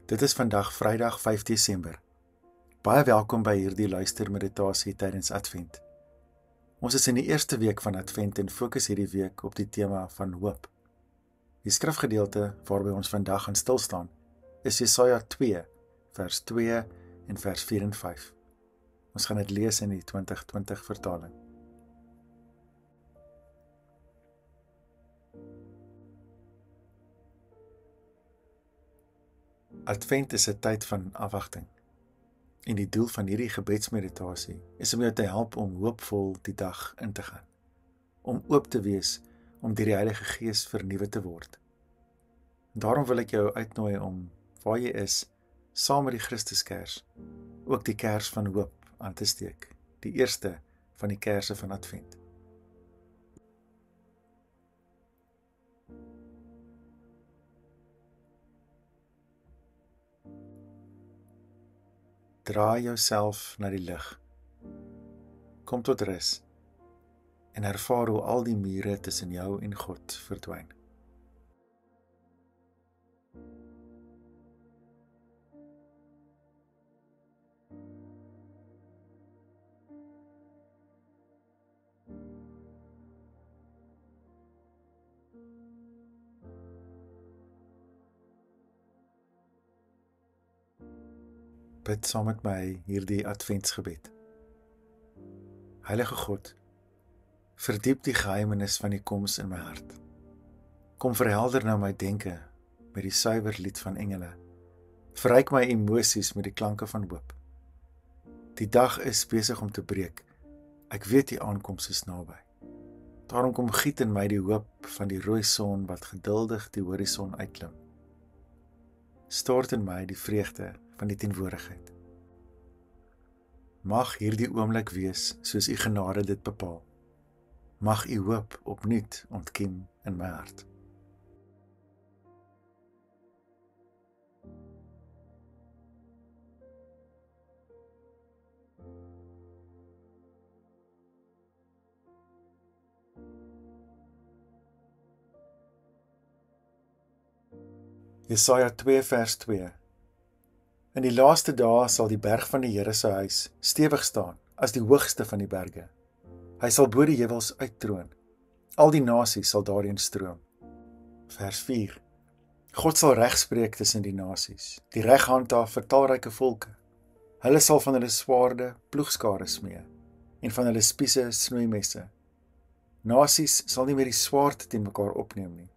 Dit is vandag Vrydag 5 Desember. Baie welkom by hierdie luistermeditasie tydens Advent. Ons is in die eerste week van Advent en fokus hierdie week op die tema van hoop. Die skrifgedeelte waarby ons vandag gaan stil staan is Jesaja 2, vers 2 en vers 4 en 5. Ons gaan dit lees in die 2020 vertaling. Advent is 'n tyd van afwagting. En die doel van hierdie gebedsmeditasie is om jou te help om hoopvol die dag in te gaan. Om oop te wees om deur die Heilige Gees vernuwe te word. Daarom wil ek jou uitnooi om, waar jy is, saam met die Christuskers, ook die kers van hoop aan te steek, die eerste van die kerse van Advent. Draai jouself na die lig. Kom tot rus en ervaar hoe al die mure tussen jou en God verdwyn. Bid saam met my hierdie Adventsgebed. Heilige God, verdiep die geheimenis van die koms in my hart. Kom verhelder nou my denke met die suiwer lied van engele. Verryk my emosies met die klanke van hoop. Die dag is besig om te breek. Ek weet die aankoms is naby. Daarom kom giet in my die hoop van die rooi son wat geduldig die horison uitklim. Stort in my die vreugde van die teenwoordigheid. Mag hierdie oomblik wees soos u genade dit bepaal. Mag u hoop opnuut ontkiem in my hart. Jesaja 2 vers 2. In die laaste dae sal die berg van die Here se huis stewig staan as die hoogste van die berge. Hy sal bo die heuwels uittroon. Al die nasies sal daarin stroom. Vers 4. God sal reg spreek tussen die nasies, die reg handhaaf vir talryke volke. Hulle sal van hulle swaarde ploegskare smee en van hulle spiese snoeimesse. Nasies sal nie meer die swaard teen mekaar opneem nie.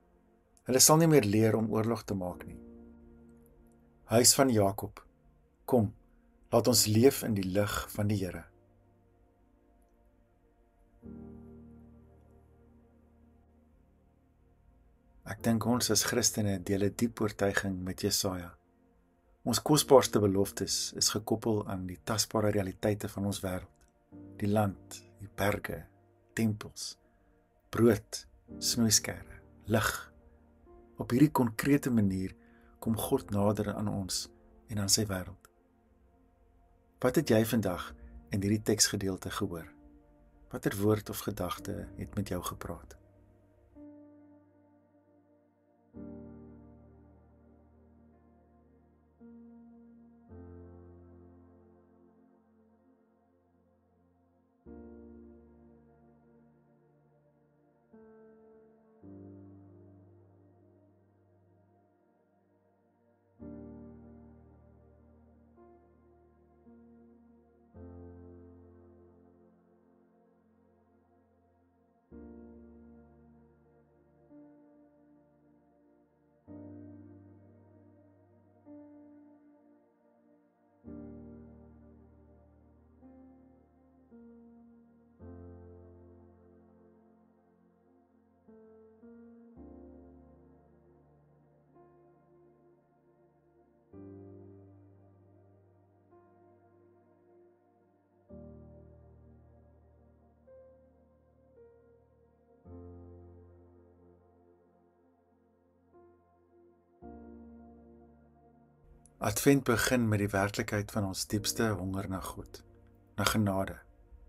Hulle sal nie meer leer om oorlog te maak nie. Huis van Jakob, kom, laat ons leef in die lig van die Here. Ek dink ons as Christene deel 'n diep oortuiging met Jesaja. Ons kosbaarste beloftes is gekoppel aan die tasbare realiteite van ons wêreld. Die land, die berge, tempels, brood, snoeiskere, lig. Op hierdie konkrete manier kom God nader aan ons en aan sy wêreld. Wat het jy vandag in hierdie teksgedeelte gehoor? Watter woord of gedagte het met jou gepraat? Advent begin met die werklikheid van ons diepste honger na God, na genade,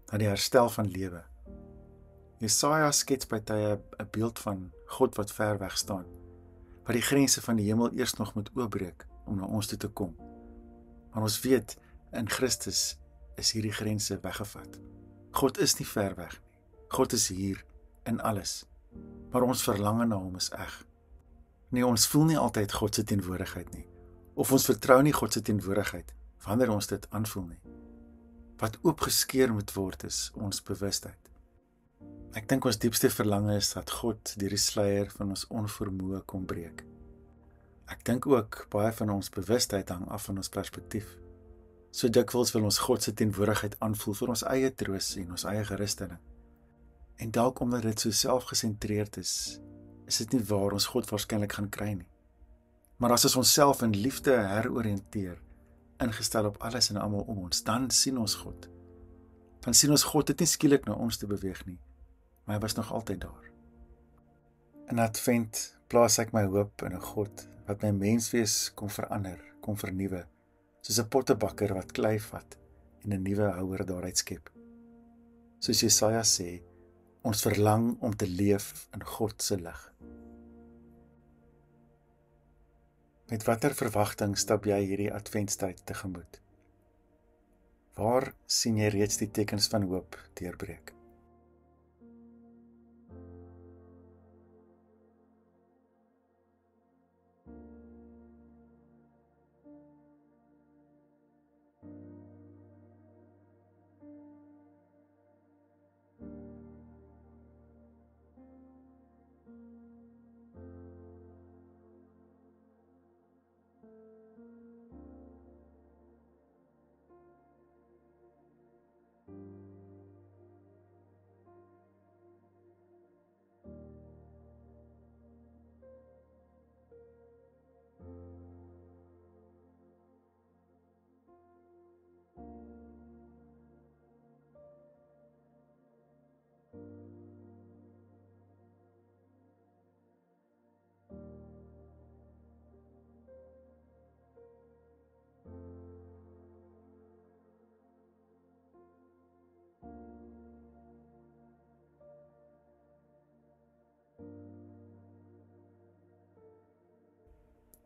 na die herstel van lewe. Jesaja skets by tye 'n beeld van God wat ver weg staan, wat die grense van die hemel eers nog moet oopbreek om na ons toe te kom. Maar ons weet, in Christus is hierdie grense weggevat. God is nie ver weg nie. God is hier in alles. Maar ons verlange na hom is eg. Nee, ons voel nie altyd God se teenwoordigheid nie. Of ons vertrou nie God se teenwoordigheid wanneer ons dit aanvoel nie. Wat oopgeskeur moet word is ons bewustheid. Ek dink ons diepste verlange is dat God deur die sluier van ons onvermoë kom breek. Ek dink ook baie van ons bewustheid hang af van ons perspektief. So dikwels wil ons God se teenwoordigheid aanvoel vir ons eie troos en ons eie gerusstelling. En dalk omdat dit so selfgesentreerd is dit nie waar ons God waarskynlik gaan kry nie. Maar as ons onsself in liefde heroriënteer, ingestel op alles en almal om ons, dan sien ons God. Dan sien ons God het nie skielik na ons te beweeg nie, maar hy was nog altyd daar. In Advent plaas ek my hoop in 'n God wat my menswees kom verander, kom vernuwe, soos 'n pottebakker wat klei vat en 'n nuwe houer daaruit skep. Soos Jesaja sê, ons verlang om te leef in God se lig. Met watter verwagting stap jy hierdie adventstyd tegemoet? Waar sien jy reeds die tekens van hoop deurbreek?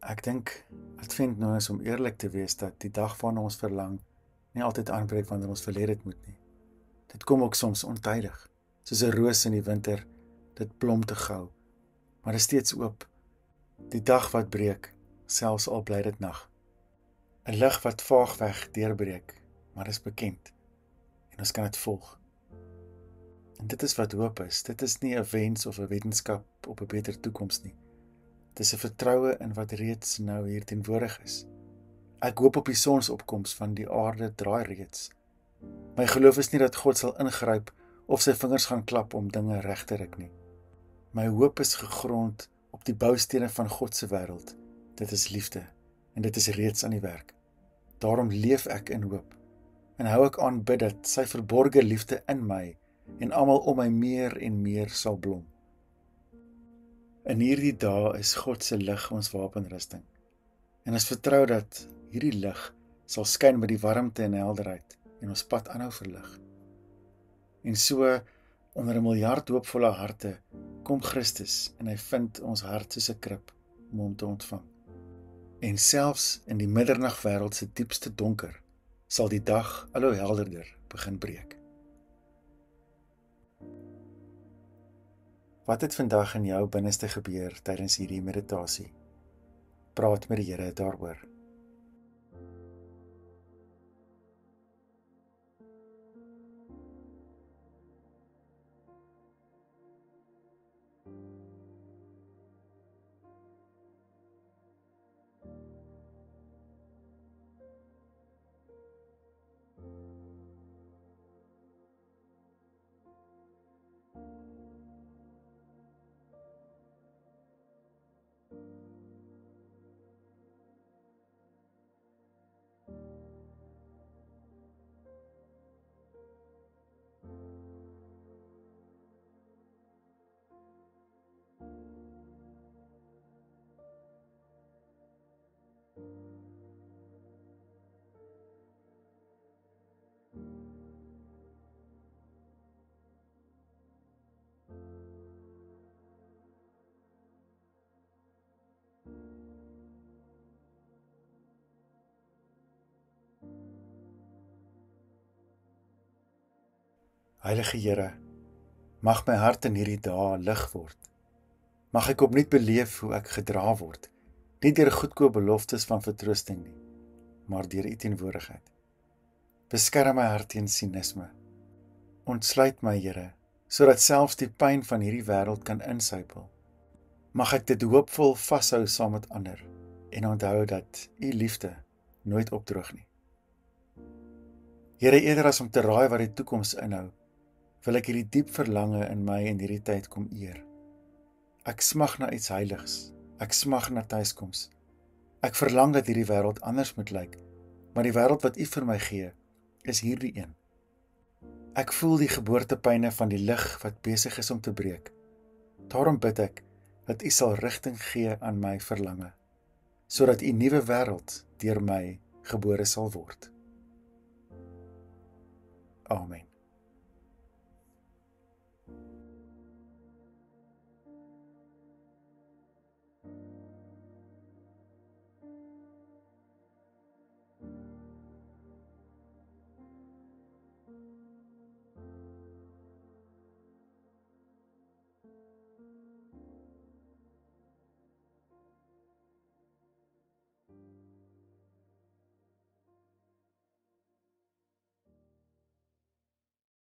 Ek dink, Advent nou is om eerlik te wees dat die dag waarna ons verlang nie altyd aanbreek wanneer ons verleer het moet nie. Dit kom ook soms ontydig, soos 'n roos in die winter, dit blom te gou, maar is steeds oop. Die dag wat breek, selfs al bly dit nag. 'n Lig wat vaagweg deurbreek, maar is bekend, en ons kan dit volg. En dit is wat hoop is, dit is nie 'n wens of 'n wetenskap op 'n beter toekoms nie. Dit is 'n vertroue in wat reeds nou hier teenwoordig is. Ek hoop op die sonsopkoms van die aarde draai reeds. My geloof is nie dat God sal ingryp of sy vingers gaan klap om dinge reg te ruk nie. My hoop is gegrond op die boustene van God se wêreld. Dit is liefde en dit is reeds aan die werk. Daarom leef ek in hoop en hou ek aan bid dat sy verborgde liefde in my en almal om my meer en meer sal blom. In hierdie dae is God se lig ons wapenrusting. En ons vertrou dat hierdie lig sal skyn met die warmte en helderheid en ons pad aanhou verlig. En so, onder 'n miljard hoopvolle harte, kom Christus en hy vind ons hart soos 'n krib om hom te ontvang. En selfs in die middernagwêreld se diepste donker, sal die dag al hoe helderder begin breek. Wat het vandag in jou binneste gebeur tydens hierdie meditasie? Praat met die Here daaroor. Heilige Here, mag my hart in hierdie dae lig word. Mag ek opnuut beleef hoe ek gedra word, nie deur goedkoop beloftes van vertroosting nie, maar deur U teenwoordigheid. Beskerm my hart teen sinisme. Ontsluit my, Here, sodat selfs die pyn van hierdie wêreld kan insypel. Mag ek dit hoopvol vashou saam met ander en onthou dat U liefde nooit opdroog nie. Here, eerder as om te raai wat die toekoms inhou, wil ek hierdie diep verlange in my in hierdie tyd kom eer. Ek smag na iets heiligs, ek smag na tuiskoms. Ek verlang dat hierdie wêreld anders moet lyk, maar die wêreld wat U vir my gee, is hierdie een. Ek voel die geboortepyne van die lig wat besig is om te breek. Daarom bid ek dat U sal rigting gee aan my verlange, sodat U nuwe wêreld deur my gebore sal word. Amen.